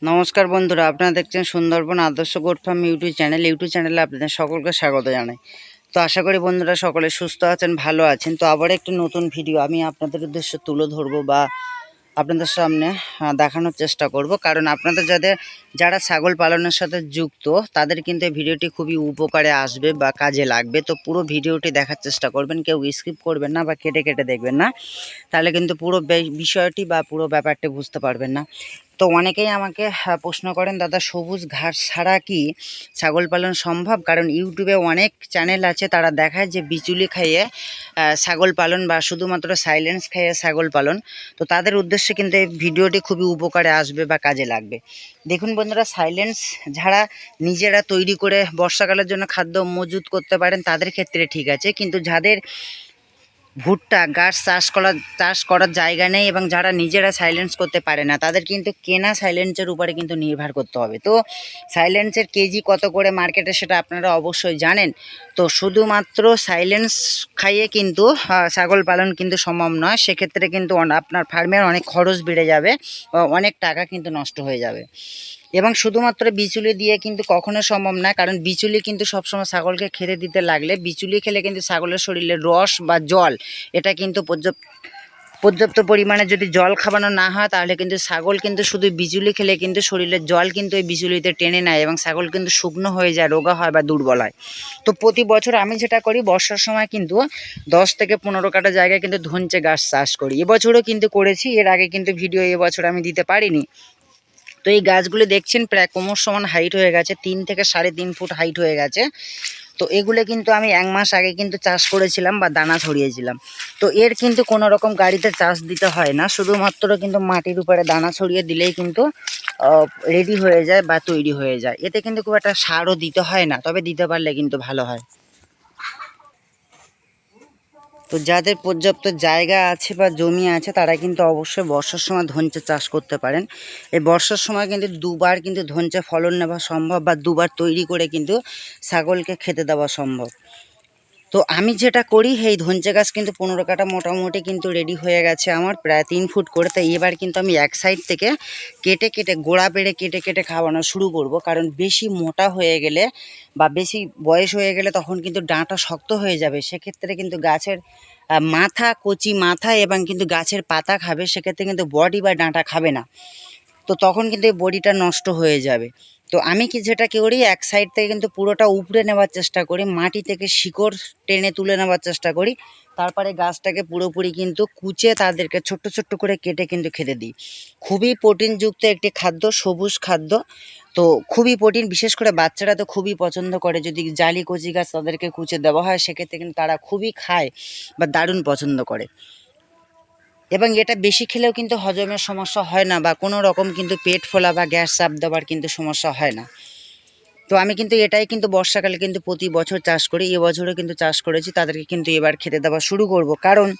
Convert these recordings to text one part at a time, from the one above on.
নমস্কার বন্ধুরা, আপনারা দেখছেন সুন্দরবন আদর্শ গোট ফার্ম ইউটিউব চ্যানেলে আপনাদের সকলকে স্বাগত জানাই। তো আশা করি বন্ধুরা সকলে সুস্থ আছেন, ভালো আছেন। তো আবার একটি নতুন ভিডিও আমি আপনাদের উদ্দেশ্যে তুলে ধরবো বা আপনাদের সামনে দেখানোর চেষ্টা করব। কারণ আপনাদের যারা ছাগল পালনের সাথে যুক্ত তাদের কিন্তু এই ভিডিওটি খুবই উপকারে আসবে বা কাজে লাগবে। তো পুরো ভিডিওটি দেখার চেষ্টা করবেন, কেউ স্কিপ করবেন না বা কেটে কেটে দেখবেন না, তাহলে কিন্তু পুরো বিষয়টি বা পুরো ব্যাপারটি বুঝতে পারবেন না। তো অনেকেই আমাকে প্রশ্ন করেন, দাদা সবুজ ঘাস ছাড়া কি ছাগল পালন সম্ভব? কারণ ইউটিউবে অনেক চ্যানেল আছে, তারা দেখায় যে বিচুলি খাইয়ে ছাগল পালন বা শুধুমাত্র সাইলেন্স খাইয়ে ছাগল পালন। তো তাদের উদ্দেশ্যে কিন্তু এই ভিডিওটি খুবই উপকারে আসবে বা কাজে লাগবে। দেখুন বন্ধুরা, সাইলেন্স যারা নিজেরা তৈরি করে বর্ষাকালের জন্য খাদ্য মজুত করতে পারেন তাদের ক্ষেত্রে ঠিক আছে, কিন্তু যাদের ভুট্টা গাছ চাষ করার জায়গা নেই এবং যারা নিজেরা সাইলেন্স করতে পারে না, তাদের কিন্তু কেনা সাইলেন্সের উপরে কিন্তু নির্ভর করতে হবে। তো সাইলেন্সের কেজি কত করে মার্কেটে সেটা আপনারা অবশ্যই জানেন। তো শুধুমাত্র সাইলেন্স খাইয়ে কিন্তু ছাগল পালন কিন্তু সম্ভব নয়। সেক্ষেত্রে কিন্তু আপনার ফার্মের অনেক খরচ বেড়ে যাবে, অনেক টাকা কিন্তু নষ্ট হয়ে যাবে। এবং শুধুমাত্র বিচুলি দিয়ে কিন্তু কখনো সম্ভব না, কারণ বিচুলি কিন্তু সবসময় ছাগলকে খেতে দিতে লাগলে, বিচুলি খেলে কিন্তু ছাগলের শরীরে রস বা জল এটা কিন্তু পর্যাপ্ত পরিমাণে যদি জল খাওয়ানো না হয়, তাহলে কিন্তু ছাগল কিন্তু শুধু বিচুলি খেলে কিন্তু শরীরের জল কিন্তু এই বিচুলিতে টেনে নেয় এবং ছাগল কিন্তু শুকনো হয়ে যায়, রোগা হয় বা দুর্বল হয়। তো প্রতি বছর আমি যেটা করি, বর্ষার সময় কিন্তু 10 থেকে 15 কাঠা জায়গায় কিন্তু ধনচে গাছ চাষ করি। এবছরও কিন্তু করেছি, এর আগে কিন্তু ভিডিও এবছর আমি দিতে পারিনি। তো এই গাছগুলো দেখছেন প্রায় কোমর সমান হাইট হয়ে গেছে, 3 থেকে 3.5 ফুট হাইট হয়ে গেছে। তো এগুলো কিন্তু আমি 1 মাস আগে কিন্তু চাষ করেছিলাম বা দানা ছড়িয়েছিলাম। তো এর কিন্তু কোনো রকম গাড়িতে চাষ দিতে হয় না, শুধুমাত্র কিন্তু মাটির উপরে দানা ছড়িয়ে দিলেই কিন্তু রেডি হয়ে যায় বা তৈরি হয়ে যায়। এতে কিন্তু খুব একটা সারও দিতে হয় না, তবে দিতে পারলে কিন্তু ভালো হয়। তো যাদের পর্যাপ্ত জায়গা আছে বা জমি আছে, তারা কিন্তু অবশ্যই বর্ষার সময় ধনচে চাষ করতে পারেন। এই বর্ষার সময় কিন্তু দুবার কিন্তু ধনচে ফলন নেওয়া সম্ভব বা দুবার তৈরি করে কিন্তু ছাগলকে খেতে দেওয়া সম্ভব। তো আমি যেটা করি, এই ধনচে গাছ কিন্তু 15 কাঠা মোটামুটি কিন্তু রেডি হয়ে গেছে আমার, প্রায় 3 ফুট করে। তাই এবার কিন্তু আমি এক সাইড থেকে কেটে কেটে গোড়া বেড়ে কেটে কেটে খাওয়ানো শুরু করব। কারণ বেশি মোটা হয়ে গেলে বা বেশি বয়স হয়ে গেলে তখন কিন্তু ডাঁটা শক্ত হয়ে যাবে। সেক্ষেত্রে কিন্তু গাছের মাথা, কচি মাথা এবং কিন্তু গাছের পাতা খাবে, সেক্ষেত্রে কিন্তু বডি বা ডাঁটা খাবে না। তো তখন কিন্তু এই বডিটা নষ্ট হয়ে যাবে। তো আমি যেটা করি, এক সাইড থেকে কিন্তু পুরোটা উপড়ে নেওয়ার চেষ্টা করি, মাটি থেকে শিকড় টেনে তুলে নেওয়ার চেষ্টা করি। তারপরে গাছটাকে পুরোপুরি কিন্তু কুচে তাদেরকে ছোট্ট ছোট্ট করে কেটে কিন্তু খেতে দিই। খুবই প্রোটিনযুক্ত একটি খাদ্য, সবুজ খাদ্য। তো খুবই প্রোটিন, বিশেষ করে বাচ্চারা তো খুবই পছন্দ করে। যদি জালি কচি গাছ তাদেরকে কুচে দেওয়া হয়, সেক্ষেত্রে কিন্তু তারা খুবই খায় বা দারুণ পছন্দ করে। এবং এটা বেশি খেলেও কিন্তু হজমের সমস্যা হয় না বা কোনো রকম কিন্তু পেট ফোলা বা গ্যাস চাপ দেওয়ার কিন্তু সমস্যা হয় না। তো আমি কিন্তু এটাই কিন্তু বর্ষাকালে কিন্তু প্রতি বছর চাষ করি, এবছরও কিন্তু চাষ করেছি। তাদেরকে কিন্তু এবার খেতে দেওয়া শুরু করব, কারণ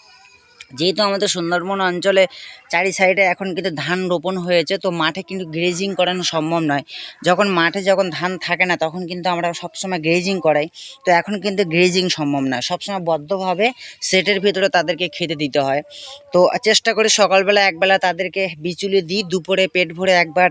যেহেতু আমাদের সুন্দরবন অঞ্চলে চারি সাইডে এখন কিন্তু ধান রোপণ হয়েছে, তো মাঠে কিন্তু গ্রেজিং করানো সম্ভব নয়। যখন ধান থাকে না, তখন কিন্তু আমরা সবসময় গ্রেজিং করাই। তো এখন কিন্তু গ্রেজিং সম্ভব না, সবসময় বদ্ধভাবে সেটের ভিতরে তাদেরকে খেতে দিতে হয়। তো চেষ্টা করি সকালবেলা একবেলা তাদেরকে বিচুলি দিই, দুপুরে পেট ভরে একবার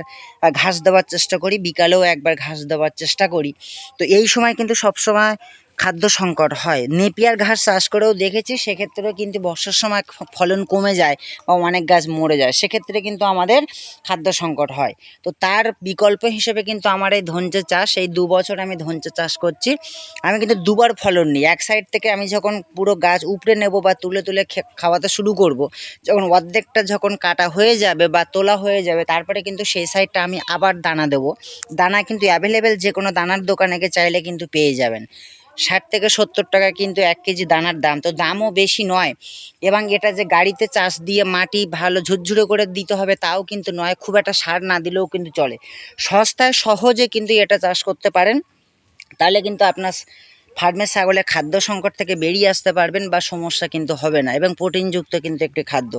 ঘাস দেওয়ার চেষ্টা করি, বিকালেও একবার ঘাস দেওয়ার চেষ্টা করি। তো এই সময় কিন্তু সবসময় খাদ্য সংকট হয়। নেপিয়ার ঘাস চাষ করেও দেখেছি, সেক্ষেত্রেও কিন্তু বর্ষার সময় ফলন কমে যায় বা অনেক গাছ মরে যায়, সেক্ষেত্রে কিন্তু আমাদের খাদ্য সংকট হয়। তো তার বিকল্প হিসেবে কিন্তু আমার এই ধনচে চাষ, এই 2 বছর আমি ধনচে চাষ করছি। আমি কিন্তু দুবার ফলন নিই। এক সাইড থেকে আমি যখন পুরো গাছ উপড়ে নেব বা তুলে তুলে খাওয়াতে শুরু করব, যখন অর্ধেকটা যখন কাটা হয়ে যাবে বা তোলা হয়ে যাবে, তারপরে কিন্তু সেই সাইডটা আমি আবার দানা দেবো। দানা কিন্তু অ্যাভেলেবেল, যে কোনো দানার দোকানে চাইলে কিন্তু পেয়ে যাবেন। 60 থেকে 70 টাকা কিন্তু 1 কেজি দানার দাম। তো দামও বেশি নয়। এবং এটা যে গাড়িতে চাষ দিয়ে মাটি ভালো ঝুরঝুরে করে দিতে হবে তাও কিন্তু নয়, খুব একটা সার না দিলেও কিন্তু চলে। সস্তায় সহজে কিন্তু এটা চাষ করতে পারেন, তাহলে কিন্তু আপনার ফার্মের ছাগলের খাদ্য সংকট থেকে বেরিয়ে আসতে পারবেন বা সমস্যা কিন্তু হবে না, এবং প্রোটিনযুক্ত কিন্তু একটি খাদ্য।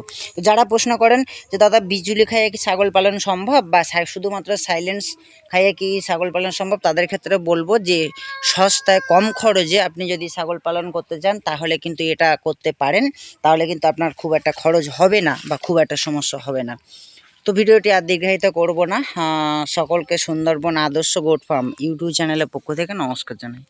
যারা প্রশ্ন করেন যে দাদা বিচুলি খাইয়ে কি ছাগল পালন সম্ভব বা শুধুমাত্র সাইলেন্স খাইয়ে কি ছাগল পালন সম্ভব, তাদের ক্ষেত্রে বলবো যে সস্তায় কম খরচে আপনি যদি ছাগল পালন করতে চান, তাহলে কিন্তু এটা করতে পারেন। তাহলে কিন্তু আপনার খুব একটা খরচ হবে না বা খুব একটা সমস্যা হবে না। তো ভিডিওটি আর দীর্ঘায়িত করব না, সকলকে সুন্দরবন আদর্শ গোট ফার্ম ইউটিউব চ্যানেলের পক্ষ থেকে নমস্কার জানাই।